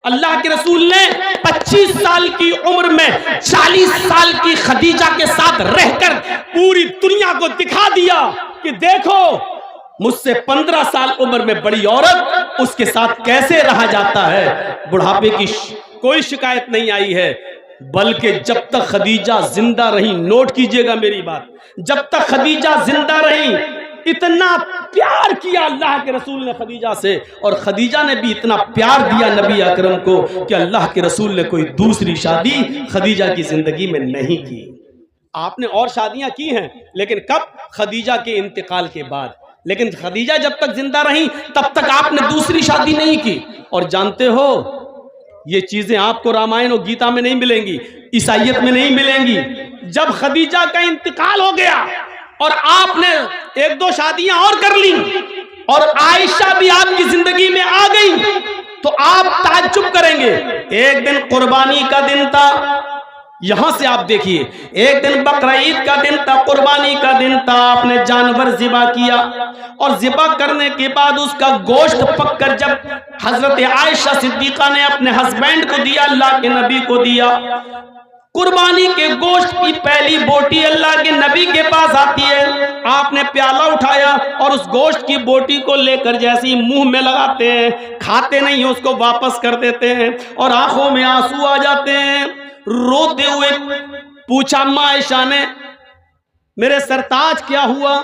اللہ کے رسول نے 25 سال کی عمر میں 40 سال کی خدیجہ کے ساتھ رہ کر پوری دنیا کو دکھا دیا کہ دیکھو مجھ سے 15 سال عمر میں بڑی عورت، اس کے ساتھ کیسے رہا جاتا ہے۔ بڑھاپے کی کوئی شکایت نہیں آئی ہے، بلکہ جب تک خدیجہ زندہ رہی، نوٹ کیجئے گا میری بات، جب تک خدیجہ زندہ رہی اتنا پیار کیا اللہ کے رسول نے خدیجہ سے، اور خدیجہ نے بھی اتنا پیار دیا نبی اکرم کو کہ اللہ کے رسول نے کوئی دوسری شادی خدیجہ کی زندگی میں نہیں کی۔ آپ نے اور شادیاں کی ہیں، لیکن کب؟ خدیجہ کے انتقال کے بعد۔ لیکن خدیجہ جب تک زندہ رہی تب تک آپ نے دوسری شادی نہیں کی۔ اور جانتے ہو یہ چیزیں آپ کو رامائن اور گیتا میں نہیں ملیں گی، عیسائیت میں نہیں ملیں گی۔ جب خدیجہ کا انتقال ہو گیا اور آپ نے 1-2 شادیاں اور کر لی اور عائشہ بھی آپ کی زندگی میں آ گئی تو آپ تعجب کریں گے۔ ایک دن قربانی کا دن تھا، یہاں سے آپ دیکھیے، ایک دن بقرعید کا دن تھا، قربانی کا دن تھا، آپ نے جانور ذبح کیا اور ذبح کرنے کے بعد اس کا گوشت پک کر جب حضرت عائشہ صدیقہ نے اپنے ہسبینڈ کو دیا، اللہ کے نبی کو دیا، قربانی کے گوشت کی پہلی بوٹی اللہ کے نبی کے پاس آتی ہے، آپ نے پیالہ اٹھایا اور اس گوشت کی بوٹی کو لے کر جیسے منہ میں لگاتے ہیں، کھاتے نہیں ہیں، اس کو واپس کر دیتے ہیں اور آنکھوں میں آنسو آ جاتے ہیں۔ روتے ہوئے پوچھا اما عائشہ نے، میرے سرتاج کیا ہوا؟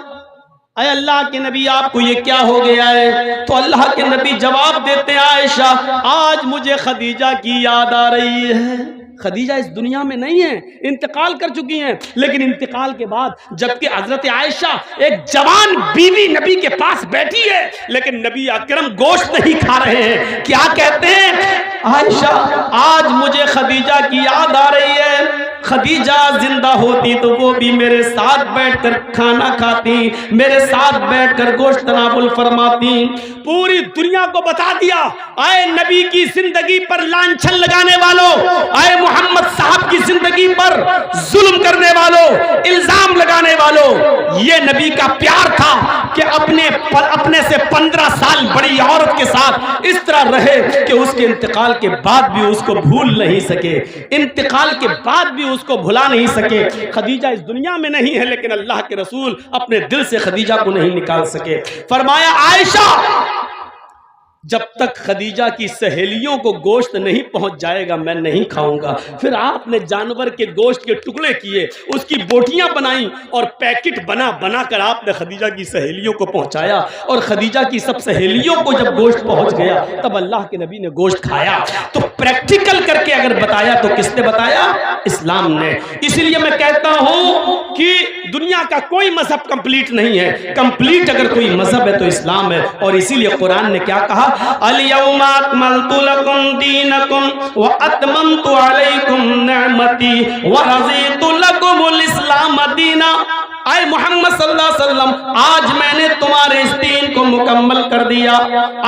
اے اللہ کے نبی آپ کو یہ کیا ہو گیا ہے؟ تو اللہ کے نبی جواب دیتے ہیں، عائشہ آج مجھے خدیجہ کی یاد آ رہی ہے۔ خدیجہ اس دنیا میں نہیں ہیں، انتقال کر چکی ہیں، لیکن انتقال کے بعد جبکہ حضرت عائشہ ایک جوان بیوی نبی کے پاس بیٹھی ہے، لیکن نبی اکرم گوشت نہیں کھا رہے ہیں، کیا کہتے ہیں؟ عائشہ آج مجھے خدیجہ کی یاد آ رہی ہے، خدیجہ زندہ ہوتی تو وہ بھی میرے ساتھ بیٹھ کر کھانا کھاتی، میرے ساتھ بیٹھ کر گوشت تناول فرماتی۔ پوری دنیا کو بتا دیا، اے نبی کی زندگی پر لانچھن لگانے والوں، اے محمد صاحب کی زندگی پر ظلم کرنے والوں، الزام لگانے والوں، یہ نبی کا پیار تھا کہ اپنے سے 15 سال بڑی عورت کے ساتھ اس طرح رہے کہ اس کے انتقال کے بعد بھی اس کو بھول نہیں سکے، انتقال کے بعد بھی اس کو بھلا نہیں سکے۔ خدیجہ اس دنیا میں نہیں ہے، لیکن اللہ کے رسول اپنے دل سے خدیجہ کو نہیں نکال سکے۔ فرمایا عائشہ جب تک خدیجہ کی سہیلیوں کو گوشت نہیں پہنچ جائے گا میں نہیں کھاؤں گا۔ پھر آپ نے جانور کے گوشت کے ٹکڑے کیے، اس کی بوٹیاں بنائیں اور پیکٹ بنا بنا کر آپ نے خدیجہ کی سہیلیوں کو پہنچایا، اور خدیجہ کی سب سہیلیوں کو جب گوشت پہنچ گیا تب اللہ کے نبی نے گوشت کھایا۔ تو پریکٹیکل کر کے اگر بتایا تو کس نے بتایا؟ اسلام نے۔ اسی لیے میں کہتا ہوں کہ دنیا کا کوئی مذہب کمپلیٹ نہیں ہے، کمپلیٹ اگر کوئی مذہب ہے تو اسلام ہے۔ اور اسی لیے قرآن نے کیا کہا؟ اليوم اکملت لکم دینکم واتممت علیکم نعمتی ورضیت لکم الاسلام دینا۔ اے محمد صلی اللہ علیہ وسلم آج میں نے تمہارے اس دین کو مکمل کر دیا۔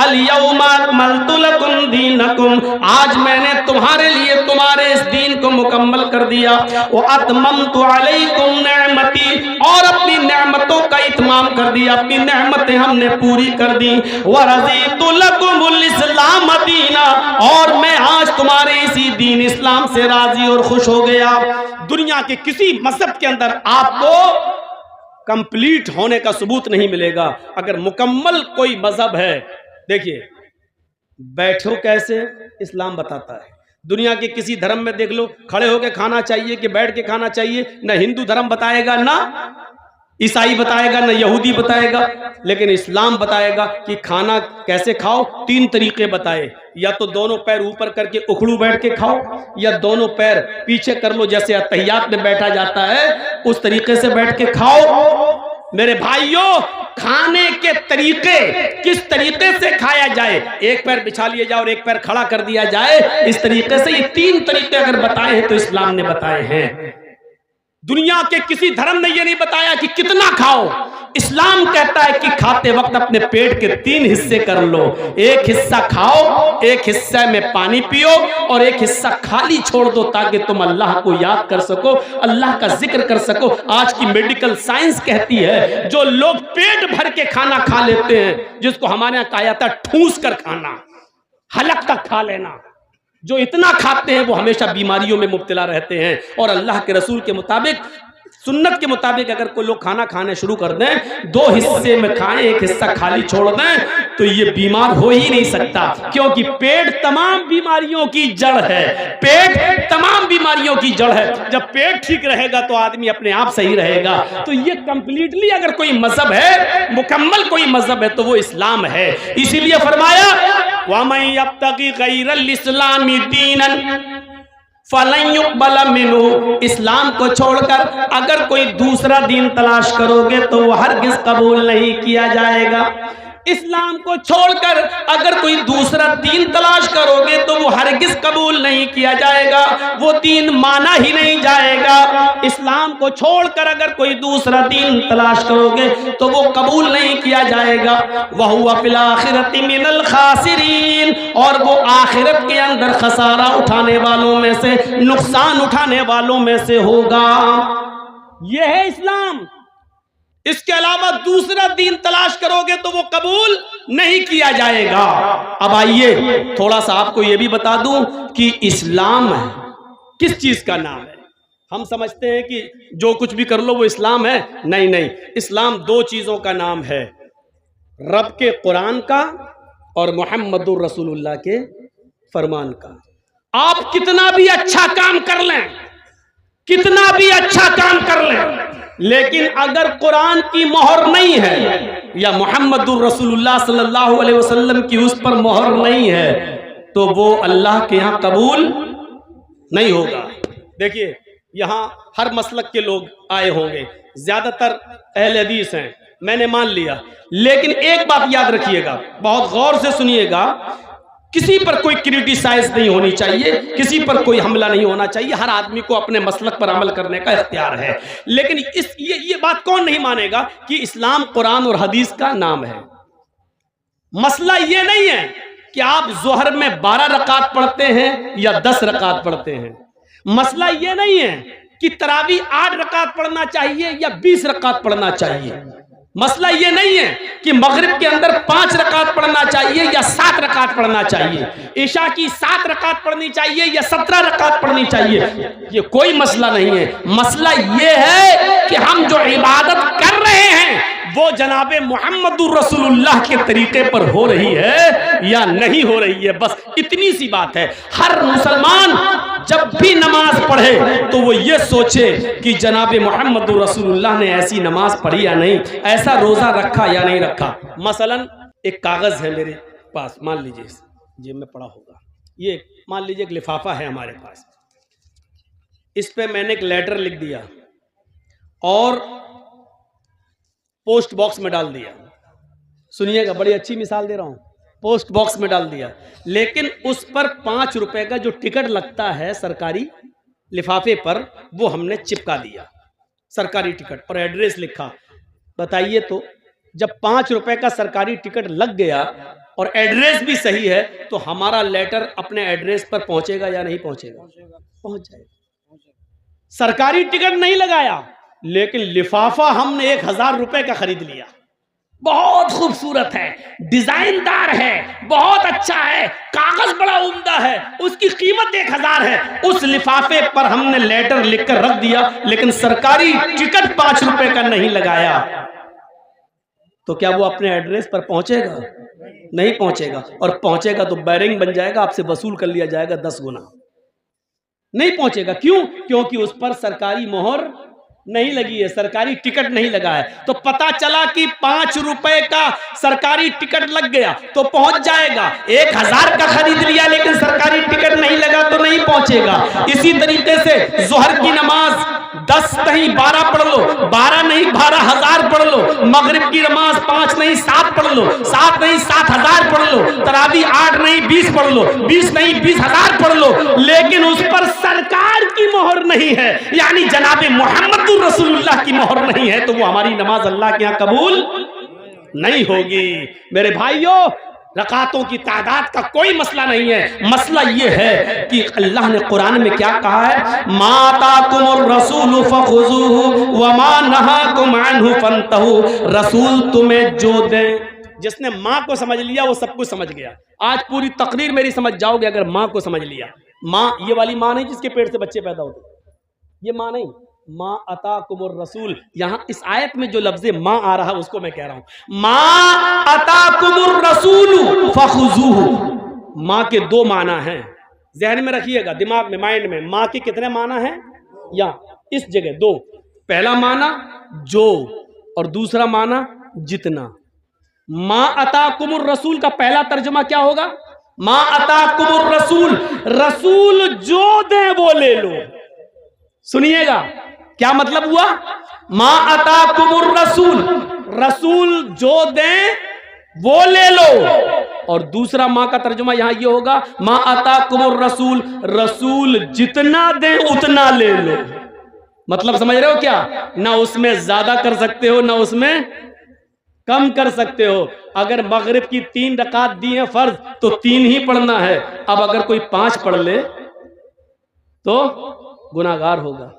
اليوم اکملت لکم دینکم، آج میں نے تمہارے لیے تمہارے اس دین کو مکمل کر دیا۔ واتممت علیکم نعمتی، اور اپنی نعمتوں کا اتمام کر دیا، اپنی نعمتیں ہم نے پوری کر دی۔ ورضیت لکم الاسلام دینا، اور میں آج تمہارے اسی دین اسلام سے راضی اور خوش ہو گیا۔ دنیا کے کسی مذہب کے اندر آپ کو کمپلیٹ ہونے کا ثبوت نہیں ملے گا۔ اگر مکمل کوئی مذہب ہے، دیکھیے بیٹھو کیسے، اسلام بتاتا ہے۔ دنیا کے کسی دھرم میں دیکھ لو، کھڑے ہو کے کھانا چاہیے کہ بیٹھ کے کھانا چاہیے، نہ ہندو دھرم بتائے گا، نہ عیسائی بتائے گا، نہ یہودی بتائے گا، لیکن اسلام بتائے گا کہ کھانا کیسے کھاؤ۔ 3 طریقے بتائے، یا تو دونوں پیر اوپر کر کے اکھڑو بیٹھ کے کھاؤ، یا دونوں پیر پیچھے کر لو جیسے اتحیات میں بیٹھا جاتا ہے اس طریقے سے بیٹھ کے کھاؤ۔ میرے بھائیوں کھانے کے طریقے کس طریقے سے کھایا جائے، ایک پیر بچھا لیا جائے اور ایک پیر کھڑا کر دیا جائے، اس طریقے سے یہ 3 طریقے اگر بتائے ہیں تو اسلام نے بتائے ہیں۔ دنیا کے کسی دھرم نے یہ نہیں بتایا کہ کتنا کھاؤ۔ اسلام کہتا ہے کہ کھاتے وقت اپنے پیٹ کے 3 حصے کر لو، ایک حصہ کھاؤ، ایک حصہ میں پانی پیو اور ایک حصہ خالی چھوڑ دو تاکہ تم اللہ کو یاد کر سکو، اللہ کا ذکر کر سکو۔ آج کی میڈیکل سائنس کہتی ہے جو لوگ پیٹ بھر کے کھانا کھا لیتے ہیں، جس کو ہمارے یہاں کہا جاتا ہے ٹھوس کر کھانا، حلق تک کھا لینا، جو اتنا کھاتے ہیں وہ ہمیشہ بیماریوں میں مبتلا رہتے ہیں. اور اللہ کے رسول کے مطابق، سنت کے مطابق اگر کوئی لوگ کھانا کھانے شروع کر دیں، 2 حصے میں کھائیں، 1 حصہ خالی چھوڑ دیں، تو یہ بیمار ہو ہی نہیں سکتا. کیونکہ پیٹ تمام بیماریوں کی جڑ ہے. پیٹ تمام بیماریوں کی جڑ ہے. جب پیٹ ٹھیک رہے گا تو آدمی اپنے آپ صحیح رہے گا. تو یہ کمپلیٹلی اگر کوئی مذہب ہے، مکمل کوئی مذہب ہے، تو وہ اسلام ہے. اسی لیے فرمایا وَمَن يَبْتَغِ غَيْرَ الْإِسْلَامِ دِينًا فَلَن يُقْبَلَ مِنْهُ. اسلام کو چھوڑ کر اگر کوئی دوسرا دین تلاش کرو گے تو وہ ہرگز قبول نہیں کیا جائے گا. اسلام کو چھوڑ کر اگر کوئی دوسرا دین تلاش کرو گے تو وہ ہرگز قبول نہیں کیا جائے گا، وہ دین مانا ہی نہیں جائے گا. اسلام کو چھوڑ کر اگر کوئی دوسرا دین تلاش کرو گے تو وہ قبول نہیں کیا جائے گا. وَهُوَ فِي الْآخِرَةِ مِنَ الْخَاسِرِينَ. اور وہ آخرت کے اندر خسارہ اٹھانے والوں میں سے، نقصان اٹھانے والوں میں سے ہوگا. یہ ہے اسلام. اس کے علاوہ دوسرا دین تلاش کرو گے تو وہ قبول نہیں کیا جائے گا. اب آئیے تھوڑا سا آپ کو یہ بھی بتا دوں کہ اسلام کس چیز کا نام ہے. ہم سمجھتے ہیں کہ جو کچھ بھی کر لو وہ اسلام ہے. نہیں نہیں، اسلام 2 چیزوں کا نام ہے، رب کے قرآن کا اور محمد الرسول اللہ کے فرمان کا. آپ کتنا بھی اچھا کام کر لیں، کتنا بھی اچھا کام کر لیں، لیکن اگر قرآن کی مہر نہیں ہے یا محمد الرسول اللہ صلی اللہ علیہ وسلم کی اس پر مہر نہیں ہے تو وہ اللہ کے ہاں قبول نہیں ہوگا. دیکھیے یہاں ہر مسلک کے لوگ آئے ہوں گے، زیادہ تر اہل حدیث ہیں، میں نے مان لیا. لیکن ایک بات یاد رکھیے گا، بہت غور سے سنیے گا، کسی پر کوئی کرٹیسائز نہیں ہونی چاہیے، کسی پر کوئی حملہ نہیں ہونا چاہیے. ہر آدمی کو اپنے مسلک پر عمل کرنے کا اختیار ہے. لیکن یہ بات کون نہیں مانے گا کہ اسلام قرآن اور حدیث کا نام ہے. مسئلہ یہ نہیں ہے کہ آپ ظہر میں 12 رکعت پڑھتے ہیں یا 10 رکعت پڑھتے ہیں. مسئلہ یہ نہیں ہے کہ تراویح 8 رکعت پڑھنا چاہیے یا 20 رکعت پڑھنا چاہیے. مسئلہ یہ نہیں ہے کہ مغرب کے اندر 5 رکعت پڑھنا چاہیے یا 7 رکعت پڑھنا چاہیے، عشاء کی 7 رکعت پڑھنی چاہیے یا 17 رکعت پڑھنی چاہیے. یہ کوئی مسئلہ نہیں ہے. مسئلہ یہ ہے کہ ہم جو عبادت کر رہے ہیں وہ جناب محمد الرسول اللہ کے طریقے پر ہو رہی ہے یا نہیں ہو رہی ہے. بس اتنی سی بات ہے. ہر مسلمان جب بھی نماز پڑھے تو وہ یہ سوچے کہ جناب محمد رسول اللہ نے ایسی نماز پڑھی یا نہیں، ایسا روزہ رکھا یا نہیں رکھا. مثلا ایک کاغذ ہے میرے پاس، مان لیجئے جیب میں پڑا ہوگا، یہ مان لیجئے ایک لفافہ ہے ہمارے پاس، اس پہ میں نے ایک لیٹر لکھ دیا اور پوسٹ باکس میں ڈال دیا. سنیے گا، بڑی اچھی مثال دے رہا ہوں. پوسٹ باکس میں ڈال دیا، لیکن اس پر 5 روپے کا جو ٹکٹ لگتا ہے سرکاری لفافے پر، وہ ہم نے چپکا دیا، سرکاری ٹکٹ اور ایڈریس لکھا. بتائیے تو جب 5 روپے کا سرکاری ٹکٹ لگ گیا اور ایڈریس بھی صحیح ہے تو ہمارا لیٹر اپنے ایڈریس پر پہنچے گا یا نہیں پہنچے گا؟ پہنچ جائے گا. سرکاری ٹکٹ نہیں لگایا لیکن لفافہ ہم نے 1000 روپے کا خرید لیا. بہت خوبصورت ہے، ڈیزائن دار ہے، بہت اچھا ہے، کاغذ بڑا عمدہ ہے، اس کی قیمت 1000 ہے. اس لفافے پر ہم نے لیٹر لکھ کر رکھ دیا لیکن سرکاری ٹکٹ 5 روپے کا نہیں لگایا. تو کیا وہ اپنے ایڈریس پر پہنچے گا؟ نہیں پہنچے گا. اور پہنچے گا تو بیرنگ بن جائے گا، آپ سے وصول کر لیا جائے گا 10 گنا. نہیں پہنچے گا. کیوں؟ کیونکہ اس پر سرکاری مہر نہیں لگی ہے، سرکاری ٹکٹ نہیں لگا ہے. تو پتا چلا کہ 5 روپے کا سرکاری ٹکٹ لگ گیا تو پہنچ جائے گا. 1000 کا خرید لیا لیکن سرکاری ٹکٹ نہیں لگا تو نہیں پہنچے گا. اسی طریقے سے ظہر کی نماز 10 نہیں 12 پڑھ لو، 12 نہیں 12000 پڑھ لو. مغرب کی نماز 5 نہیں 7 پڑھ لو، 7 نہیں 7000 پڑھ لو. تراویح 8 نہیں 20 پڑھ لو، 20 نہیں 20000 پڑھ لو. لیکن اس پر سرکار کی مہر نہیں ہے، یعنی جناب محمد رسول اللہ کی مہر نہیں ہے، تو وہ ہماری نماز اللہ کے یہاں قبول نہیں ہوگی. میرے بھائیوں، رکعتوں کی تعداد کا کوئی مسئلہ نہیں ہے. مسئلہ یہ ہے کہ اللہ نے قرآن میں کیا کہا ہے، ما آتاکم الرسول فخذوہ وما نہاکم عنہ فانتہوا. رسول تمہیں جو دے، جس نے ماں کو سمجھ لیا وہ سب کچھ سمجھ گیا. آج پوری تقریر میری سمجھ جاؤ گے اگر ماں کو سمجھ لیا. ماں یہ والی ماں نہیں جس کے پیٹ سے بچے پیدا ہوتے، یہ ماں نہیں، ماں اتاکم الرسول. یہاں اس آیت میں جو لفظ ماں آ رہا ہے اس کو میں کہہ رہا ہوں. ماں اتاکم الرسول فخذوہ. ماں کے دو معنی ہیں، ذہن میں رکھیے گا، دماغ میں، مائنڈ میں. ماں کے کتنے معنی ہیں؟ یا اس جگہ دو. پہلا معنی جو، اور دوسرا معنی جتنا. ماں اتاکم الرسول کا پہلا ترجمہ کیا ہوگا؟ ماں اتاکم الرسول، رسول جو دیں وہ لے لو. سنیے گا کیا مطلب ہوا؟ ماں اتاکم الرسول، رسول جو دیں وہ لے لو. اور دوسرا ماں کا ترجمہ یہاں یہ ہوگا ماں اتاکم الرسول، رسول جتنا دیں اتنا لے لو. مطلب سمجھ رہے ہو کیا؟ نہ اس میں زیادہ کر سکتے ہو نہ اس میں کم کر سکتے ہو. اگر مغرب کی 3 رکعت دی ہیں فرض تو 3 ہی پڑھنا ہے. اب اگر کوئی 5 پڑھ لے تو گناہگار ہوگا.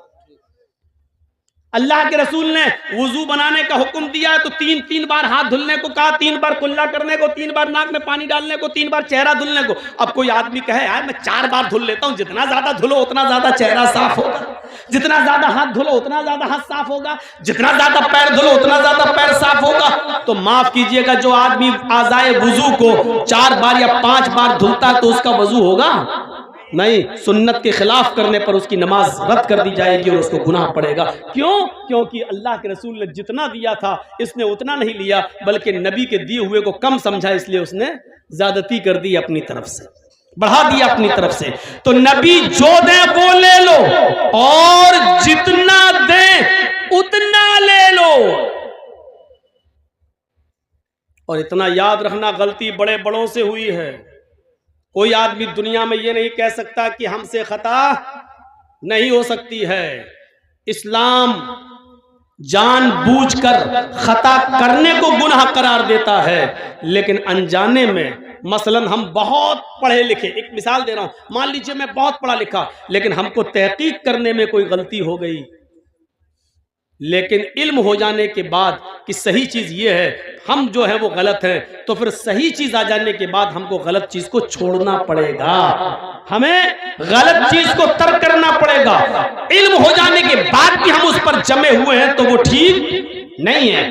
اللہ کے رسول نے وضو بنانے کا حکم دیا ہے تو 3 بار ہاتھ دھلنے کو کہا، 3 بار کلا کرنے کو، 3 بار ناک میں پانی ڈالنے کو، 3 بار چہرہ دھلنے کو. اب کوئی آدمی کہے یار میں 4 بار دھل لیتا ہوں، جتنا زیادہ دھلو اتنا زیادہ چہرہ صاف ہوگا، جتنا زیادہ ہاتھ دھلو اتنا زیادہ ہاتھ صاف ہوگا، جتنا زیادہ پیر دھلو اتنا زیادہ پیر صاف ہوگا. تو معاف کیجئے گا، جو آدمی اعضائے وضو کو 4 بار یا 5 بار دھلتا ہے تو اس کا وضو ہوگا نہیں. سنت کے خلاف کرنے پر اس کی نماز رد کر دی جائے گی اور اس کو گناہ پڑے گا. کیوں؟ کیونکہ اللہ کے رسول نے جتنا دیا تھا اس نے اتنا نہیں لیا، بلکہ نبی کے دیے ہوئے کو کم سمجھا، اس لیے اس نے زیادتی کر دی، اپنی طرف سے بڑھا دیا اپنی طرف سے. تو نبی جو دیں وہ لے لو اور جتنا دیں اتنا لے لو. اور اتنا یاد رکھنا، غلطی بڑے بڑوں سے ہوئی ہے. کوئی آدمی دنیا میں یہ نہیں کہہ سکتا کہ ہم سے خطا نہیں ہو سکتی ہے. اسلام جان بوجھ کر خطا کرنے کو گناہ قرار دیتا ہے، لیکن انجانے میں، مثلا ہم بہت پڑھے لکھے، ایک مثال دے رہا ہوں، مان لیجئے میں بہت پڑھا لکھا لیکن ہم کو تحقیق کرنے میں کوئی غلطی ہو گئی، لیکن علم ہو جانے کے بعد کہ صحیح چیز یہ ہے، ہم جو ہے وہ غلط ہیں، تو پھر صحیح چیز آ جانے کے بعد ہم کو غلط چیز کو چھوڑنا پڑے گا، ہمیں غلط چیز کو ترک کرنا پڑے گا. علم ہو جانے کے بعد بھی ہم اس پر جمے ہوئے ہیں تو وہ ٹھیک نہیں ہے.